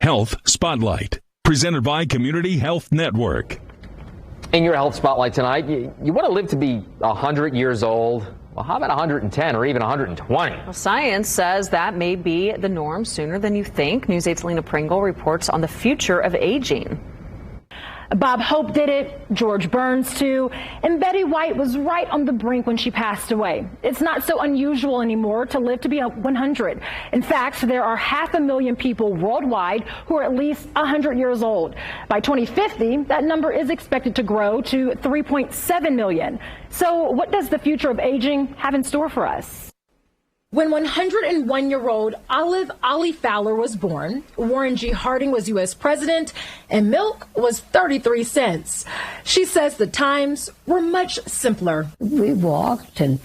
Health Spotlight, presented by Community Health Network. In your Health Spotlight tonight, you want to live to be 100 years old? Well, how about 110 or even 120? Well, science says that may be the norm sooner than you think. News 8's Lena Pringle reports on the future of aging. Bob Hope did it, George Burns too, and Betty White was right on the brink when she passed away. It's not so unusual anymore to live to be 100. In fact, there are 500,000 people worldwide who are at least 100 years old. By 2050, that number is expected to grow to 3.7 million. So what does the future of aging have in store for us? When 101-year-old Olive Ollie Fowler was born, Warren G. Harding was U.S. president, and milk was 33 cents. She says the times were much simpler. We walked and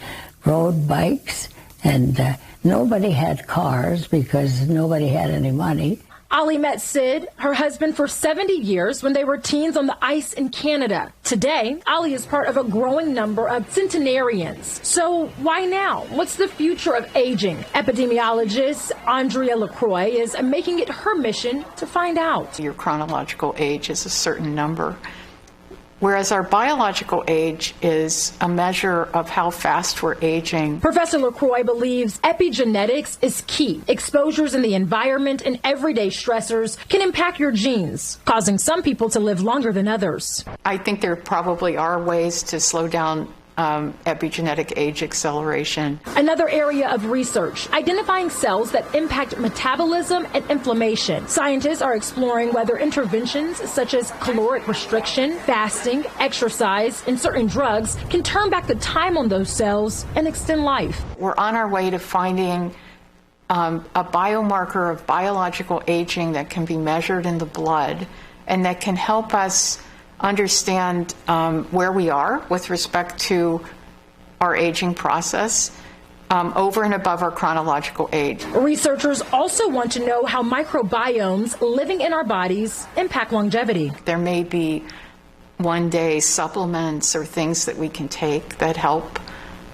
rode bikes, and nobody had cars because nobody had any money. Ollie met Sid, her husband, for 70 years when they were teens on the ice in Canada. Today, Ollie is part of a growing number of centenarians. So why now? What's the future of aging? Epidemiologist Andrea LaCroix is making it her mission to find out. Your chronological age is a certain number, whereas our biological age is a measure of how fast we're aging. Professor LaCroix believes epigenetics is key. Exposures in the environment and everyday stressors can impact your genes, causing some people to live longer than others. I think there probably are ways to slow down epigenetic age acceleration. Another area of research, identifying cells that impact metabolism and inflammation. Scientists are exploring whether interventions such as caloric restriction, fasting, exercise, and certain drugs can turn back the time on those cells and extend life. We're on our way to finding a biomarker of biological aging that can be measured in the blood and that can help us understand where we are with respect to our aging process over and above our chronological age. Researchers also want to know how microbiomes living in our bodies impact longevity. There may be one-day supplements or things that we can take that help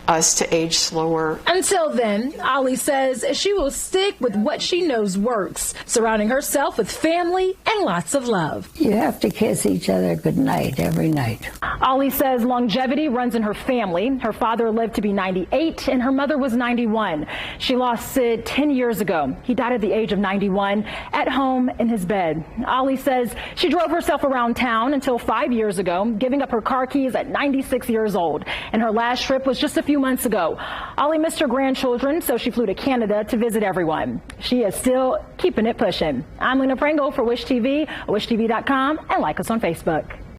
us to age slower. Until then, Ollie says she will stick with what she knows works, surrounding herself with family and lots of love. You have to kiss each other goodnight every night. Ollie says longevity runs in her family. Her father lived to be 98 and her mother was 91. She lost Sid 10 years ago. He died at the age of 91 at home in his bed. Ollie says she drove herself around town until 5 years ago, giving up her car keys at 96 years old. And her last trip was just a few months ago. Ollie missed her grandchildren, so she flew to Canada to visit everyone. She is still keeping it pushing. I'm Lena Pringle for Wish TV, wishtv.com, and like us on Facebook.